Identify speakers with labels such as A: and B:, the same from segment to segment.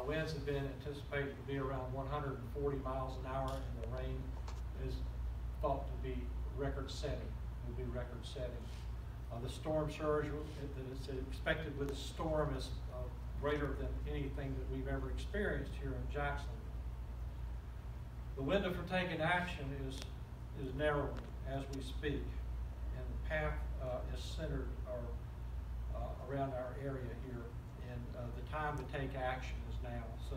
A: Winds have been anticipated to be around 140 miles an hour, and the rain is thought to be record-setting. Will be record-setting. The storm surge that is expected with the storm is greater than anything that we've ever experienced here in Jacksonville. The window for taking action is narrowing as we speak, and the path is centered around our area here, and the time to take action is now. So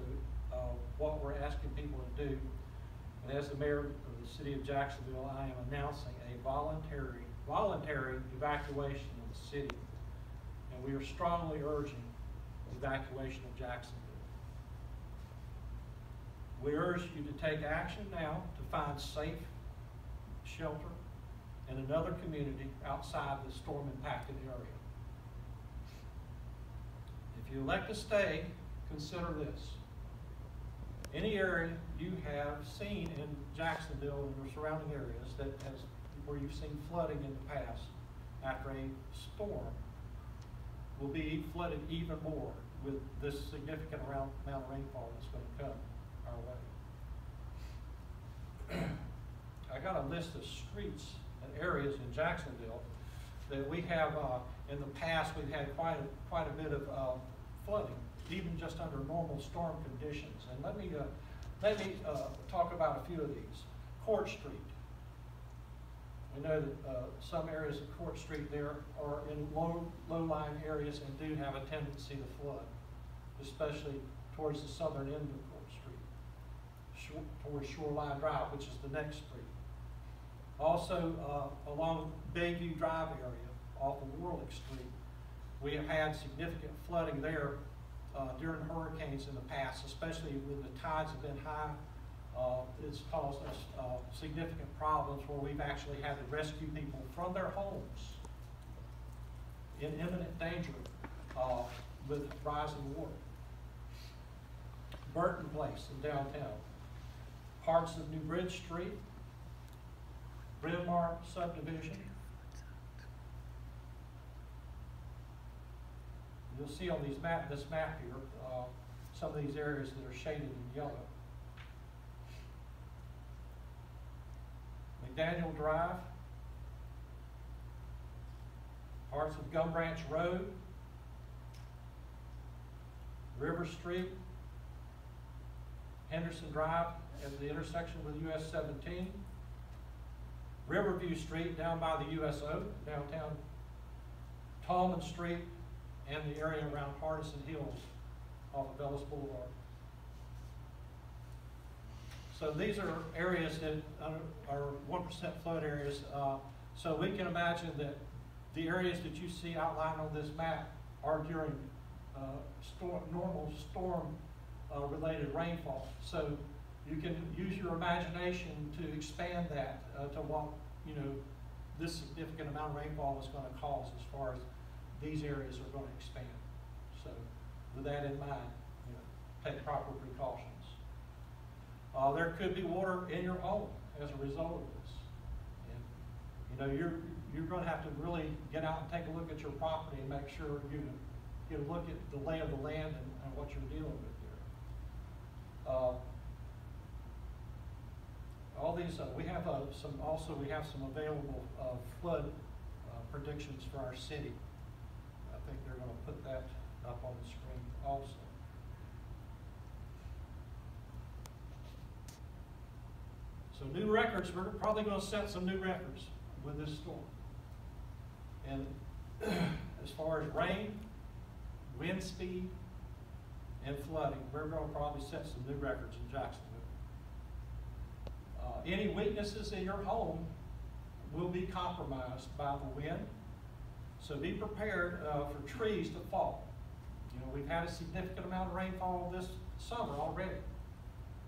A: what we're asking people to do, and as the mayor of the city of Jacksonville, I am announcing a voluntary evacuation of the city, and we are strongly urging evacuation of Jacksonville. We urge you to take action now to find safe shelter in another community outside the storm-impacted area. If you elect to stay, consider this. Any area you have seen in Jacksonville and the surrounding areas where you've seen flooding in the past after a storm will be flooded even more with this significant amount of rainfall that's going to come our way. I got a list of streets and areas in Jacksonville that we have, in the past, we've had quite a bit of flooding, even just under normal storm conditions. And let me talk about a few of these. Court Street. We know that some areas of Court Street there are in low-lying areas and do have a tendency to flood, especially towards the southern end of Court Street, towards Shoreline Drive, which is the next street. Also, along Bayview Drive area, off of Warlick Street, we have had significant flooding there during hurricanes in the past, especially when the tides have been high. It's caused us significant problems where we've actually had to rescue people from their homes in imminent danger with rising water. Burton Place in downtown, parts of New Bridge Street, Bryn Mawr subdivision. You'll see on this map here, some of these areas that are shaded in yellow. McDaniel Drive, parts of Gum Branch Road, River Street, Henderson Drive at the intersection with US 17, Riverview Street down by the USO, downtown, Tallman Street, and the area around Hardison Hills off of Ellis Boulevard. So these are areas that are 1% flood areas. So we can imagine that the areas that you see outlined on this map are during normal storm-related rainfall. So you can use your imagination to expand that to what this significant amount of rainfall is going to cause as far as these areas are going to expand. So with that in mind, take proper precautions. There could be water in your home as a result of this. And you're going to have to really get out and take a look at your property and make sure you get a look at the lay of the land and what you're dealing with there. All these we have some available flood predictions for our city. I think they're going to put that up on the screen also. So new records, we're probably going to set some new records with this storm. And as far as rain, wind speed, and flooding, we're going to probably set some new records in Jacksonville. Any weaknesses in your home will be compromised by the wind. So be prepared for trees to fall. We've had a significant amount of rainfall this summer already.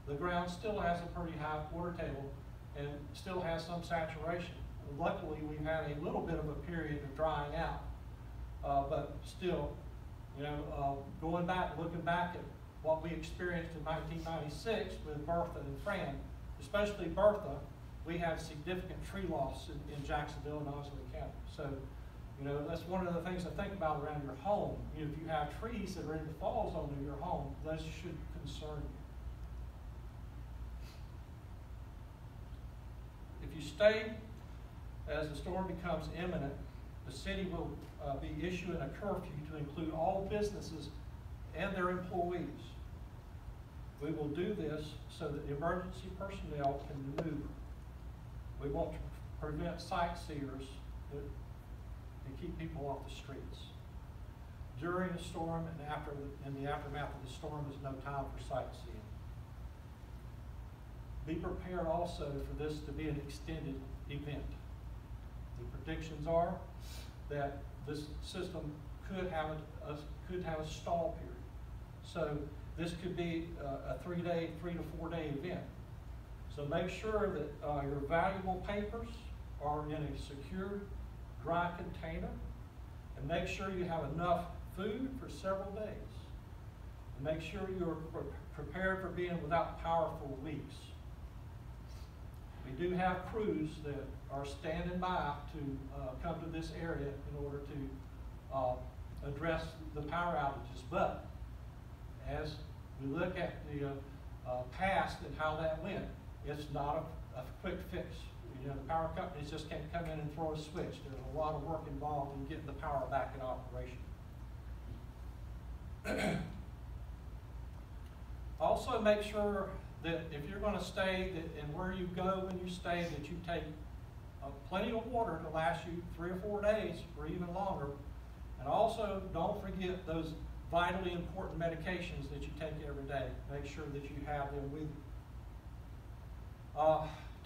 A: The ground still has a pretty high water table and still has some saturation. Luckily, we've had a little bit of a period of drying out. But still, looking back at what we experienced in 1996 with Bertha and Fran, especially Bertha, we had significant tree loss in Jacksonville and Oswego County. So You know, that's one of the things to think about around your home. You know, if you have trees that are in the fall zone of your home, those should concern you. If you stay, as the storm becomes imminent, the city will be issuing a curfew to include all businesses and their employees. We will do this so that emergency personnel can maneuver. We want to prevent sightseers and keep people off the streets. During the storm and in the aftermath of the storm is no time for sightseeing. Be prepared also for this to be an extended event. The predictions are that this system could have a stall period. So this could be a 3 to 4 day event. So make sure that your valuable papers are in a secure, dry container, and make sure you have enough food for several days. And make sure you're prepared for being without power for weeks. We do have crews that are standing by to come to this area in order to address the power outages. But as we look at the past and how that went, it's not a quick fix. You know, the power companies just can't come in and throw a switch. There's a lot of work involved in getting the power back in operation. Also, make sure that if you're going to stay, and where you go when you stay, that you take plenty of water to last you 3 or 4 days or even longer. And also, don't forget those vitally important medications that you take every day. Make sure that you have them with you.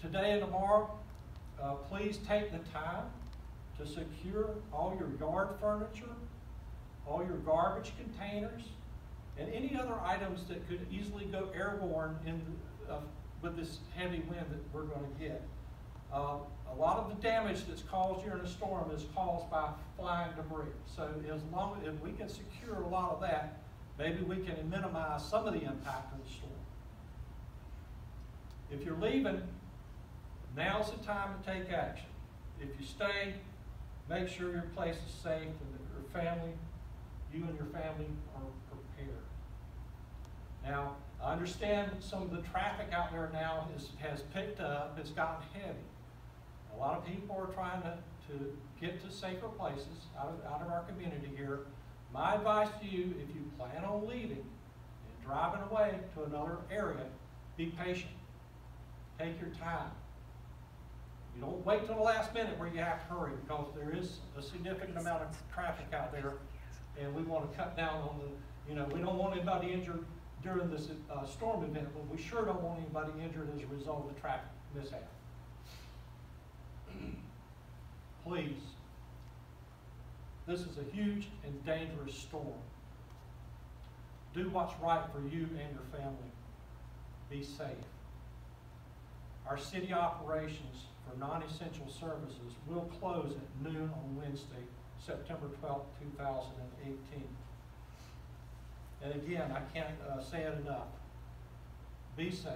A: Today and tomorrow, please take the time to secure all your yard furniture, all your garbage containers, and any other items that could easily go airborne with this heavy wind that we're going to get. A lot of the damage that's caused during a storm is caused by flying debris. So as long as we can secure a lot of that, maybe we can minimize some of the impact of the storm. If you're leaving, now's the time to take action. If you stay, make sure your place is safe and that your family, you and your family are prepared. Now, I understand some of the traffic out there now has picked up, it's gotten heavy. A lot of people are trying to get to safer places out of our community here. My advice to you, if you plan on leaving and driving away to another area, be patient. Take your time. You don't wait till the last minute where you have to hurry, because there is a significant amount of traffic out there, and we want to cut down on we don't want anybody injured during this storm event, but we sure don't want anybody injured as a result of the traffic mishap. Please, this is a huge and dangerous storm. Do what's right for you and your family. Be safe. Our city operations for non-essential services will close at noon on Wednesday, September 12th, 2018. And again, I can't say it enough. Be safe.